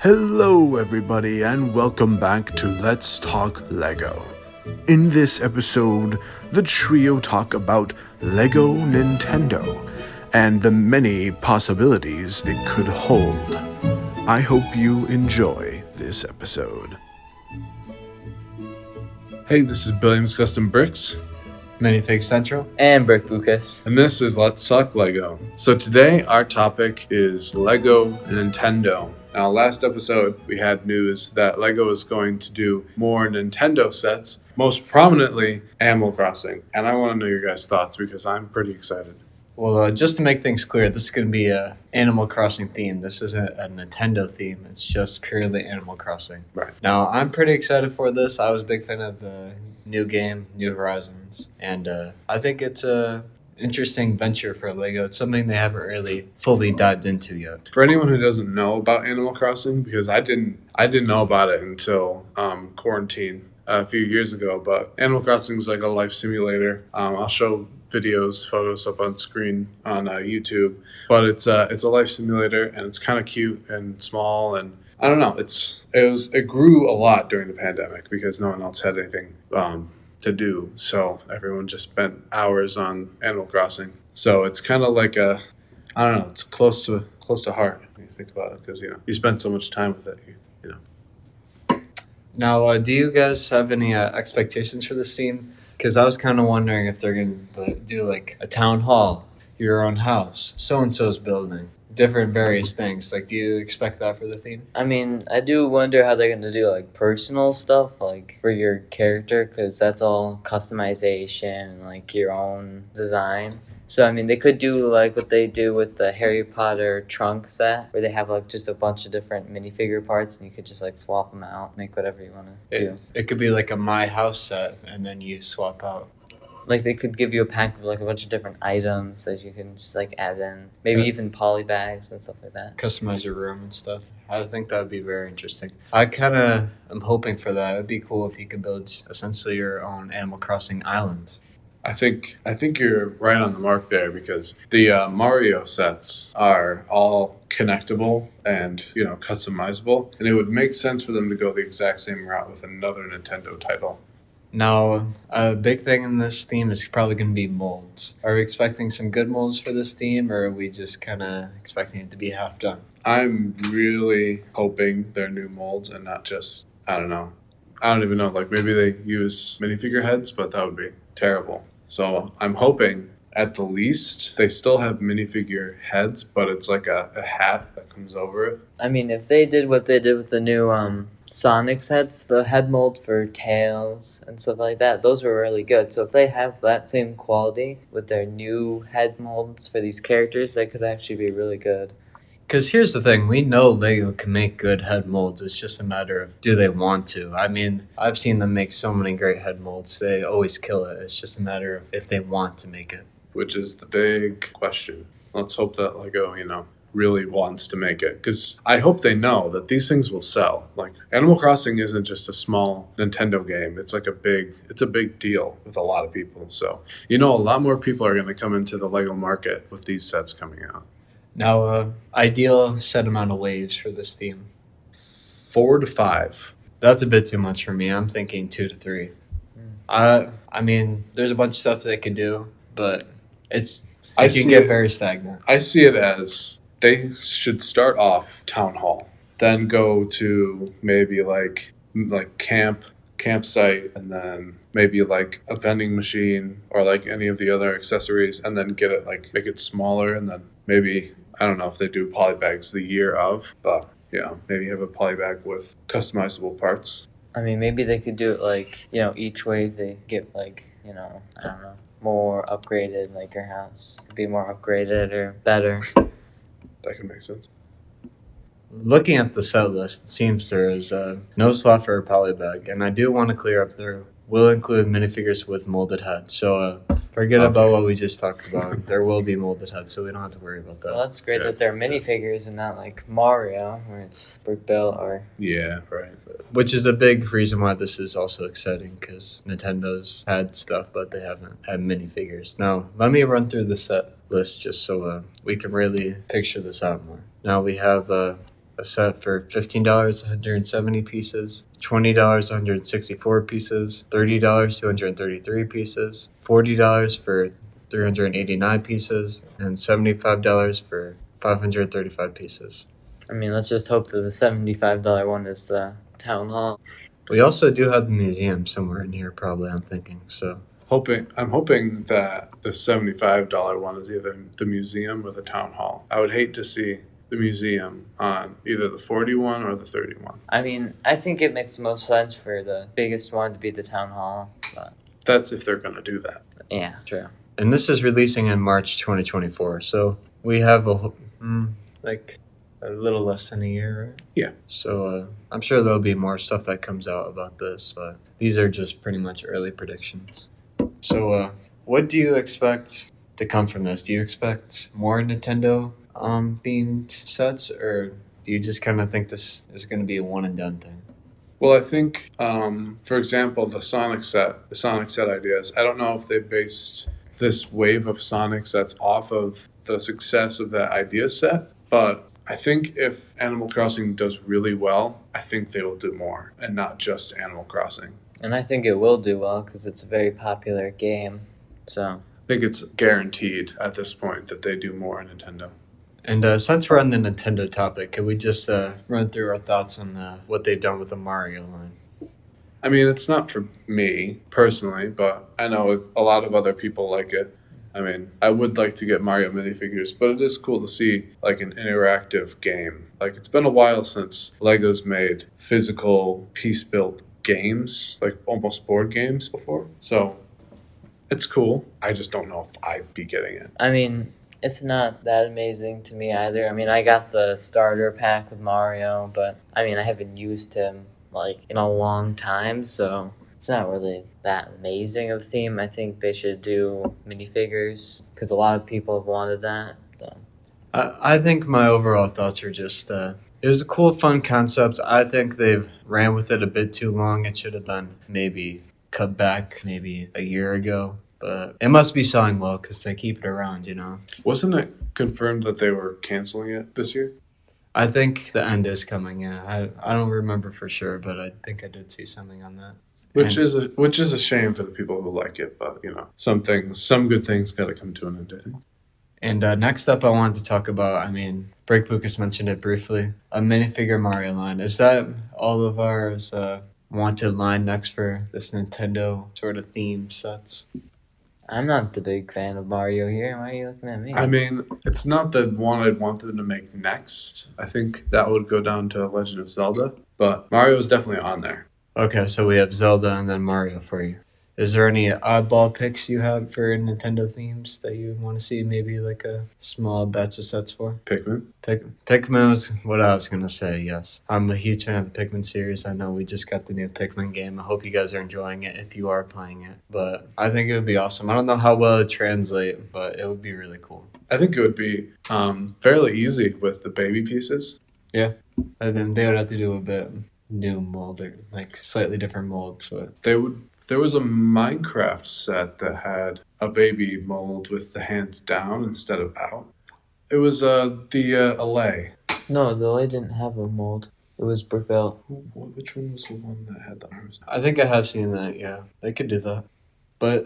Hello, everybody, and welcome back to Let's Talk Lego. In this episode, the trio talk about Lego Nintendo and the many possibilities it could hold. I hope you enjoy this episode. Hey, this is Billiams Custom Bricks, Minifig Central, and Brick Lucas. and this is Let's Talk Lego. So today our topic is Lego Nintendo. Now, last episode we had news that Lego is going to do more Nintendo sets, most prominently Animal Crossing. And I want to know your guys' thoughts because I'm pretty excited. Well, just to make things clear, this is going to be a Animal Crossing theme. This isn't a Nintendo theme. It's just purely Animal Crossing. Right. Now, I'm pretty excited for this. I was a big fan of the new game, New Horizons, and I think it's a interesting venture for Lego. It's something they haven't really fully dived into yet. For anyone who doesn't know about Animal Crossing, because I didn't know about it until quarantine a few years ago, but Animal Crossing is like a life simulator. I'll show videos, photos up on screen on YouTube, but it's a life simulator and it's kind of cute and small, and I don't know. It grew a lot during the pandemic because no one else had anything to do, so everyone just spent hours on Animal Crossing. So it's kind of like I don't know. It's close to heart when you think about it because you spend so much time with it. Now, do you guys have any expectations for this theme? Because I was kind of wondering if they're going to do like a town hall, your own house, so-and-so's building, different various things. Like, do you expect that for the theme? I mean, I do wonder how they're going to do, like, personal stuff, like, for your character, because that's all customization and, like, your own design. So, I mean, they could do, like, what they do with the Harry Potter trunk set, where they have, like, just a bunch of different minifigure parts, and you could just, like, swap them out, make whatever you want to do. It could be like a My House set, and then you swap out. Like, they could give you a pack of, like, a bunch of different items that you can just, like, add in. Maybe even poly bags and stuff like that. Customize your room and stuff. I think that would be very interesting. I kind of am hoping for that. It would be cool if you could build essentially your own Animal Crossing island. I think you're right on the mark there because the Mario sets are all connectable and customizable, and it would make sense for them to go the exact same route with another Nintendo title. Now, a big thing in this theme is probably going to be molds. Are we expecting some good molds for this theme, or are we just kind of expecting it to be half done? I'm really hoping they're new molds and not just, I don't even know, like maybe they use minifigure heads, but that would be terrible. So I'm hoping at the least they still have minifigure heads, but it's like a hat that comes over it. I mean, if they did what they did with the new Sonic sets, the head mold for Tails and stuff like that, those were really good. So if they have that same quality with their new head molds for these characters, that could actually be really good. Because here's the thing, we know Lego can make good head molds. It's just a matter of do they want to. I mean, I've seen them make so many great head molds. They always kill it. It's just a matter of if they want to make it. Which is the big question. Let's hope that Lego, really wants to make it. Because I hope they know that these things will sell. Like, Animal Crossing isn't just a small Nintendo game. It's like it's a big deal with a lot of people. So, a lot more people are going to come into the Lego market with these sets coming out. Now, ideal set amount of waves for this theme. 4 to 5. That's a bit too much for me. I'm thinking 2 to 3. I mean, there's a bunch of stuff they could do, but it can get very stagnant. I see it as they should start off town hall, then go to maybe like campsite, and then maybe like a vending machine or like any of the other accessories, and then get it make it smaller, and then maybe I don't know if they do poly bags the year of, but maybe have a poly bag with customizable parts. I mean, maybe they could do it like, each wave they get like, I don't know, more upgraded, like your house could be more upgraded or better. That could make sense. Looking at the set list, it seems there is no slot for a poly bag, and I do want to clear up there will include minifigures with molded heads. So forget about what we just talked about. There will be molded heads, so we don't have to worry about that. Well, that's great that they're minifigures and not like Mario, where it's brick built or... Yeah, right. Which is a big reason why this is also exciting, because Nintendo's had stuff, but they haven't had minifigures. Now, let me run through the set list just so we can really picture this out more. Now, we have a a set for $15, 170 pieces, $20, 164 pieces, $30, 233 pieces, $40 for 389 pieces, and $75 for 535 pieces. I mean, let's just hope that the $75 one is the town hall. We also do have the museum somewhere in here, probably, I'm thinking. So I'm hoping that the $75 one is either the museum or the town hall. I would hate to see the museum on either the 41 or the 31. I mean, I think it makes most sense for the biggest one to be the town hall. But That's if they're going to do that. yeah, true. And this is releasing in March 2024. So we have like a little less than a year, right? Yeah. So I'm sure there'll be more stuff that comes out about this, but these are just pretty much early predictions. So what do you expect to come from this? Do you expect more Nintendo themed sets, or do you just kind of think this is going to be a one and done thing? Well, I think, for example, the Sonic set ideas, I don't know if they based this wave of Sonic sets off of the success of that idea set, but I think if Animal Crossing does really well, I think they will do more, and not just Animal Crossing. And I think it will do well because it's a very popular game. So I think it's guaranteed at this point that they do more on Nintendo. And since we're on the Nintendo topic, could we just run through our thoughts on what they've done with the Mario line? I mean, it's not for me personally, but I know a lot of other people like it. I mean, I would like to get Mario minifigures, but it is cool to see like an interactive game. Like, it's been a while since Lego's made physical piece-built games, like almost board games before. So it's cool. I just don't know if I'd be getting it. I mean, it's not that amazing to me either. I mean, I got the starter pack with Mario, but I mean, I haven't used him like in a long time, so it's not really that amazing of a theme. I think they should do minifigures because a lot of people have wanted that. So. I think my overall thoughts are just it was a cool, fun concept. I think they've ran with it a bit too long. It should have been maybe cut back maybe a year ago. But it must be selling well because they keep it around, you know. Wasn't it confirmed that they were canceling it this year? I think the end is coming, yeah. I don't remember for sure, but I think I did see something on that. Which is a shame for the people who like it, but you know, some good things got to come to an end, I think. And next up, I wanted to talk about, I mean, Break Lucas mentioned it briefly, a minifigure Mario line. Is that all of ours wanted line next for this Nintendo sort of theme sets? I'm not the big fan of Mario here. Why are you looking at me? I mean, it's not the one I'd want them to make next. I think that would go down to Legend of Zelda, but Mario is definitely on there. Okay, so we have Zelda and then Mario for you. Is there any oddball picks you have for Nintendo themes that you want to see maybe like a small batch of sets for? Pikmin. Pikmin was what I was going to say, yes. I'm a huge fan of the Pikmin series. I know we just got the new Pikmin game. I hope you guys are enjoying it if you are playing it. But I think it would be awesome. I don't know how well it translates, but it would be really cool. I think it would be fairly easy with the baby pieces. Yeah. And then they would have to do a bit new mold, or like slightly different molds. But There was a Minecraft set that had a baby mold with the hands down instead of out. It was the Allay. No, the Allay didn't have a mold. It was brick built. Which one was the one that had the arms? I think I have seen that, yeah. They could do that. But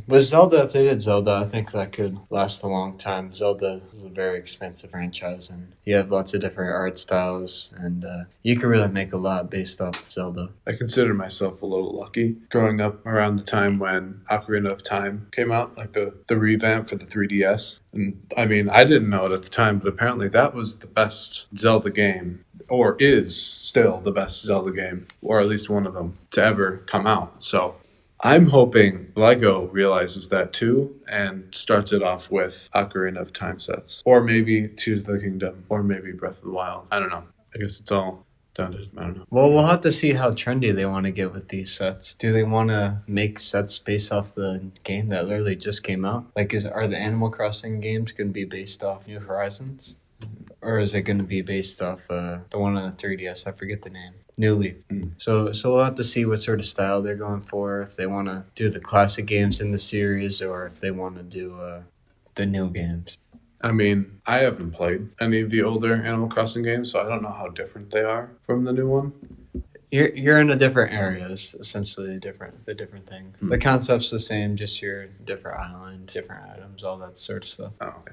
with Zelda, if they did Zelda, I think that could last a long time. Zelda is a very expensive franchise, and you have lots of different art styles, and you can really make a lot based off Zelda. I consider myself a little lucky growing up around the time when Ocarina of Time came out, like the revamp for the 3DS. And I mean, I didn't know it at the time, but apparently that was the best Zelda game, or is still the best Zelda game, or at least one of them to ever come out. So I'm hoping Lego realizes that too and starts it off with Ocarina of Time sets. Or maybe Tears of the Kingdom, or maybe Breath of the Wild. I don't know. I guess it's all down to, I don't know. Well, we'll have to see how trendy they want to get with these sets. Do they want to make sets based off the game that literally just came out? Like, are the Animal Crossing games going to be based off New Horizons? Or is it going to be based off the one on the 3DS? I forget the name. New Leaf. So we'll have to see what sort of style they're going for, if they want to do the classic games in the series or if they want to do the new games. I mean, I haven't played any of the older Animal Crossing games, so I don't know how different they are from the new one. You're in a different area, is essentially the different thing. Hmm. The concept's the same, just your different island, different items, all that sort of stuff. Oh, okay.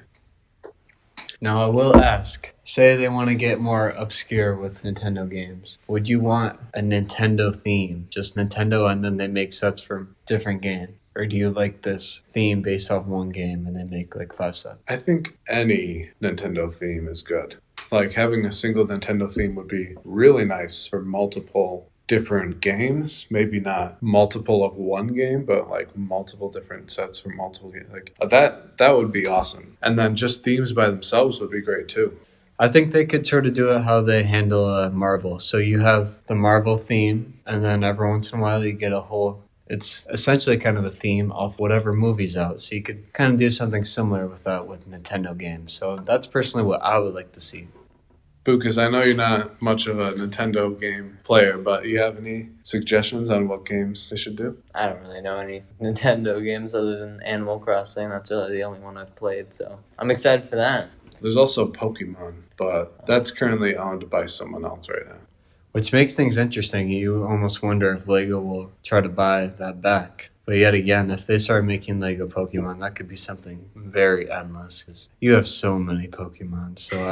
Now I will ask, say they want to get more obscure with Nintendo games. Would you want a Nintendo theme? Just Nintendo and then they make sets from different games? Or do you like this theme based off one game and they make like 5 sets? I think any Nintendo theme is good. Like having a single Nintendo theme would be really nice for multiple different games. Maybe not multiple of one game, but like multiple different sets for multiple games. Like that would be awesome. And then just themes by themselves would be great too. I think they could sort of do it how they handle Marvel. So you have the Marvel theme, and then every once in a while you get a whole. It's essentially kind of a theme of whatever movie's out. So you could kind of do something similar with that with Nintendo games. So that's personally what I would like to see. Boo, because I know you're not much of a Nintendo game player, but you have any suggestions on what games they should do? I don't really know any Nintendo games other than Animal Crossing. That's really the only one I've played, so I'm excited for that. There's also Pokemon, but that's currently owned by someone else right now. Which makes things interesting. You almost wonder if Lego will try to buy that back. But yet again, if they start making Lego Pokemon, that could be something very endless. Because you have so many Pokemon, so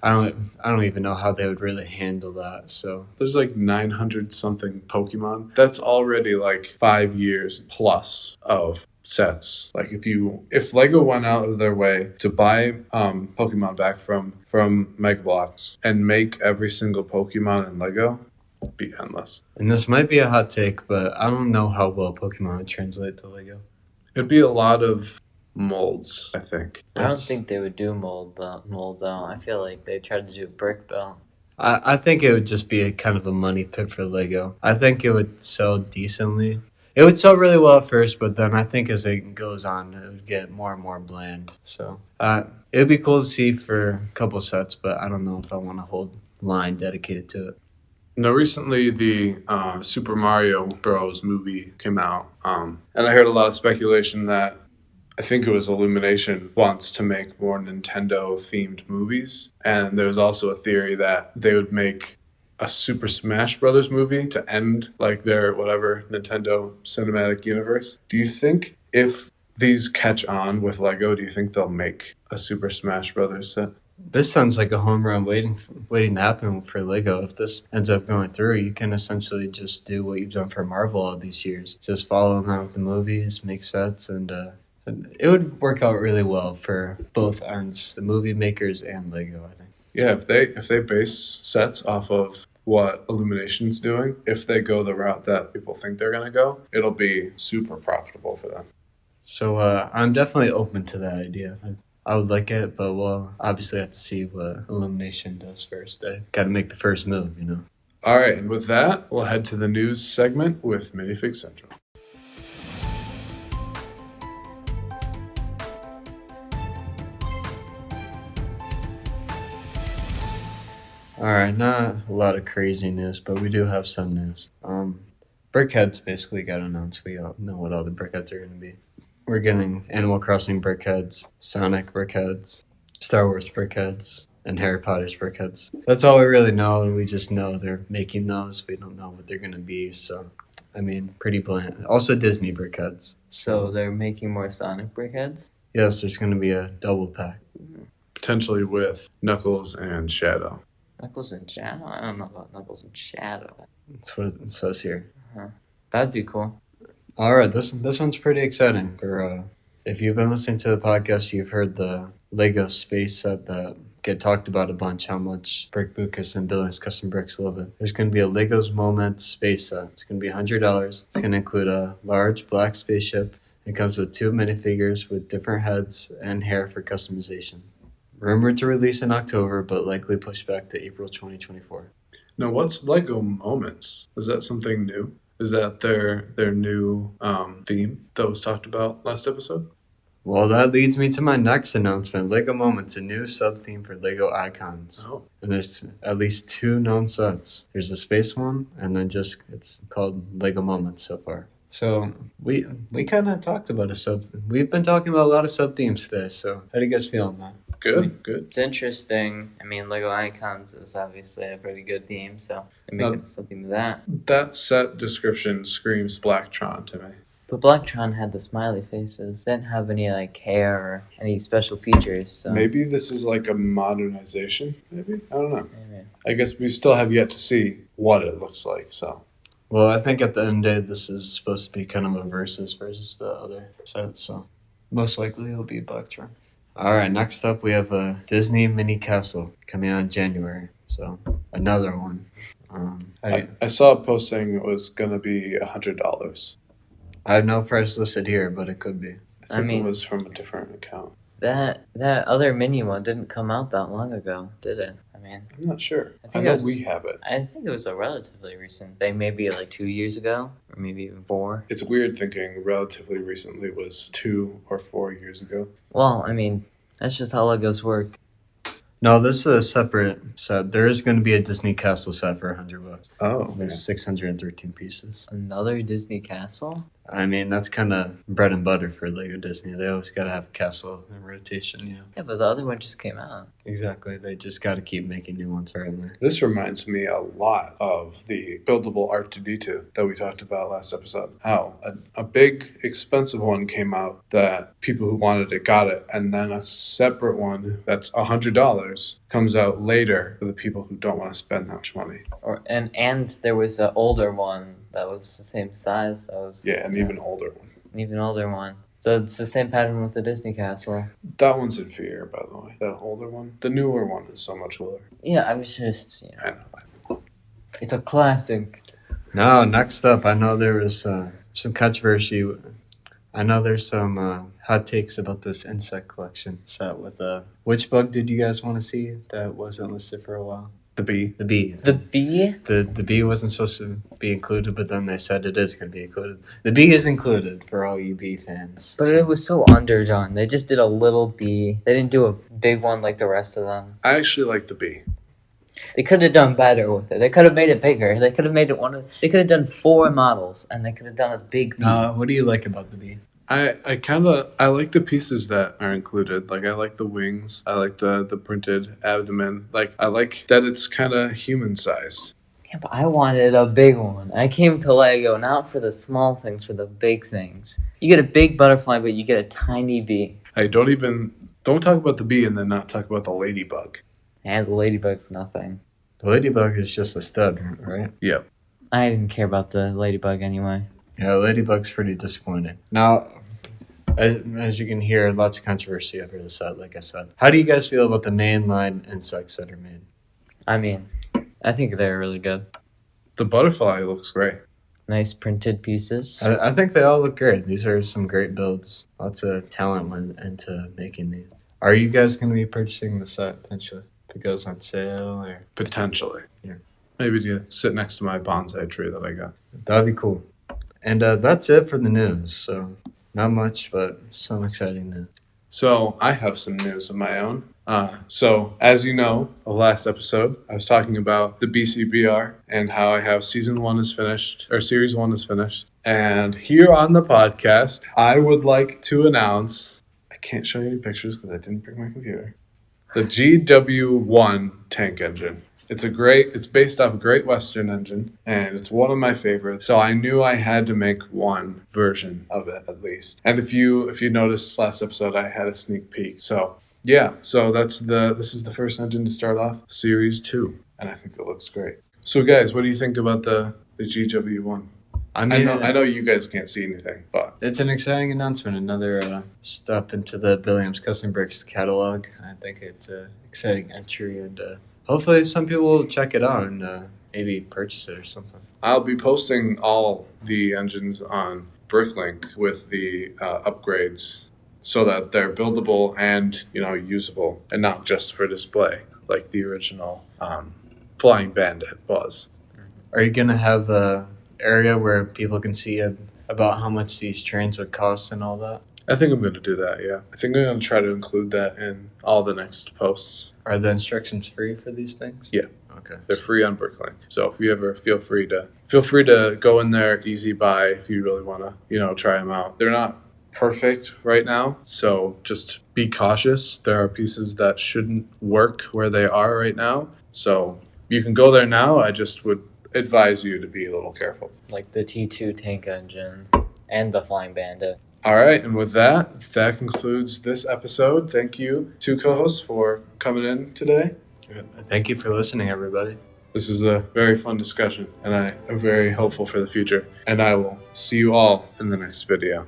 I don't even know how they would really handle that. So There's like 900 something Pokemon. That's already like 5 years plus of sets. Like if Lego went out of their way to buy Pokemon back from Mega Bloks and make every single Pokemon in Lego, it'd be endless. And this might be a hot take, but I don't know how well Pokemon would translate to Lego. It'd be a lot of molds, I think. I don't think they would do molds out. I feel like they tried to do brick build. I think it would just be a kind of a money pit for Lego. I think it would sell decently. It would sell really well at first, but then I think as it goes on, it would get more and more bland. So it would be cool to see for a couple sets, but I don't know if I want a whole line dedicated to it. Now, recently the Super Mario Bros. Movie came out, and I heard a lot of speculation that I think it was Illumination wants to make more Nintendo-themed movies, and there's also a theory that they would make a Super Smash Brothers movie to end like their whatever Nintendo cinematic universe. Do you think if these catch on with Lego, do you think they'll make a Super Smash Brothers set? This sounds like a home run waiting to happen for Lego. If this ends up going through, you can essentially just do what you've done for Marvel all these years. Just follow along with the movies, make sets, and it would work out really well for both ends, the movie makers and Lego, I think. Yeah, if they base sets off of what Illumination's doing, if they go the route that people think they're going to go, it'll be super profitable for them. So I'm definitely open to that idea. I would like it, but we'll obviously have to see what Illumination does first. They got to make the first move, you know. All right, and with that, we'll head to the news segment with Minifig Central. All right, not a lot of crazy news, but we do have some news. Brickheads basically got announced. We all know what all the brickheads are going to be. We're getting Animal Crossing brickheads, Sonic brickheads, Star Wars brickheads, and Harry Potter's brickheads. That's all we really know. We just know they're making those. We don't know what they're going to be. So, I mean, pretty bland. Also Disney brickheads. So they're making more Sonic brickheads? Yes, there's going to be a double pack. Potentially with Knuckles and Shadow. Knuckles and Shadow? I don't know about Knuckles and Shadow. That's what it says here. That'd be cool. All right, this one's pretty exciting. If you've been listening to the podcast, you've heard the Lego space set that get talked about a bunch, how much Brick Bucas and Billings Custom Bricks love it. There's going to be a Lego's Moments space set. It's going to be $100. It's going to include a large black spaceship. It comes with 2 minifigures with different heads and hair for customization. Rumored to release in October, but likely pushed back to April 2024. Now, what's Lego Moments? Is that something new? Is that their new theme that was talked about last episode? Well, that leads me to my next announcement. Lego Moments, a new sub-theme for Lego icons. Oh. And there's at least 2 known sets. There's a space one, and then it's called Lego Moments so far. So we kind of talked about we've been talking about a lot of sub-themes today, so how do you guys feel on that? Good. It's interesting. I mean, Lego Icons is obviously a pretty good theme, so they're making something to that. That set description screams Blacktron to me. But Blacktron had the smiley faces. Didn't have any like hair or any special features. So Maybe this is like a modernization. Maybe, I don't know. Maybe. I guess we still have yet to see what it looks like. So Well, I think at the end of the day, this is supposed to be kind of a versus the other set, so most likely it'll be Blacktron. All right, next up we have a Disney Mini Castle coming out in January, so another one. I saw a post saying it was gonna be $100. I have no price listed here, but it could be. I think mean- it was from a different account. that other mini one didn't come out that long ago, did it? I mean, I'm not sure. I I think know it was- we have it. I think it was a relatively recent thing, maybe like 2 years ago, or maybe even 4. It's weird thinking relatively recently was 2 or 4 years ago. Well, I mean, that's just how Legos work. No, this is a separate set. There is going to be a Disney Castle set for $100. Oh, There's 613 pieces. Another Disney castle? I mean, that's kind of bread and butter for Lego Disney. They always got to have a castle in rotation, you know. Yeah, but the other one just came out. Exactly. They just got to keep making new ones here and there. This reminds me a lot of the buildable R2D2 that we talked about last episode. How a big, expensive one came out that people who wanted it got it, and then a separate one that's $100 comes out later for the people who don't want to spend that much money. And there was an older one that was the same size. That was Yeah, an even older one. an even older one. So it's the same pattern with the Disney castle. That one's inferior, by the way. That older one. The newer one is so much cooler. Yeah, I was just, I know. it's a classic. Now, next up, I know there was some controversy. I know there's some hot takes about this insect collection set with which bug did you guys want to see that wasn't listed for a while? The bee. The bee. The bee? The bee wasn't supposed to be included, but then they said it is going to be included. The bee is included for all you bee fans. But it was so underdone. They just did a little bee. They didn't do a big one like the rest of them. I actually like the bee. They could have done better with it. They could have made it bigger. They could have made it They could have done 4 models, and they could have done a big bee. What do you like about the bee? I like the pieces that are included. Like I like the wings. I like the printed abdomen. Like I like that it's kind of human sized. Yeah, but I wanted a big one. I came to Lego not for the small things, for the big things. You get a big butterfly, but you get a tiny bee. Hey, don't talk about the bee and then not talk about the ladybug. And the ladybug's nothing. The ladybug is just a stud, right? Yep. I didn't care about the ladybug anyway. Yeah, ladybug's pretty disappointing. Now, as you can hear, lots of controversy over the set, like I said. How do you guys feel about the mainline insects that are made? I mean, I think they're really good. The butterfly looks great. Nice printed pieces. I think they all look great. These are some great builds. Lots of talent went into making these. Are you guys going to be purchasing the set potentially? If it goes on sale or... Potentially. Yeah. Maybe to sit next to my bonsai tree that I got. That'd be cool. And that's it for the news. So not much, but some exciting news. So I have some news of my own. So as you know, the last episode, I was talking about the BCBR and how I have series 1 is finished. And here on the podcast, I would like to announce, I can't show you any pictures because I didn't bring my computer, the GW1 tank engine. It's based off a Great Western engine, and it's one of my favorites. So I knew I had to make one version of it at least. And if you noticed last episode, I had a sneak peek. So yeah, so this is the first engine to start off, Series 2, and I think it looks great. So guys, what do you think about the GW1? I mean, I know you guys can't see anything, but it's an exciting announcement. Another step into the Williams Custom Bricks catalog. I think it's an exciting entry, and hopefully some people will check it out and maybe purchase it or something. I'll be posting all the engines on Bricklink with the upgrades so that they're buildable and usable and not just for display like the original Flying Bandit was. Are you gonna have a area where people can see about how much these trains would cost and all that? I think I'm going to do that, yeah. I think I'm going to try to include that in all the next posts. Are the instructions free for these things? Yeah. Okay. They're free on Bricklink. So if you ever feel free to go in there, easy buy if you really want to, try them out. They're not perfect right now. So just be cautious. There are pieces that shouldn't work where they are right now. So you can go there now. I just would advise you to be a little careful. Like the T2 tank engine and the Flying Bandit. All right, and with that concludes this episode. Thank you, two co-hosts, for coming in today. Thank you for listening, everybody. This was a very fun discussion, and I am very hopeful for the future. And I will see you all in the next video.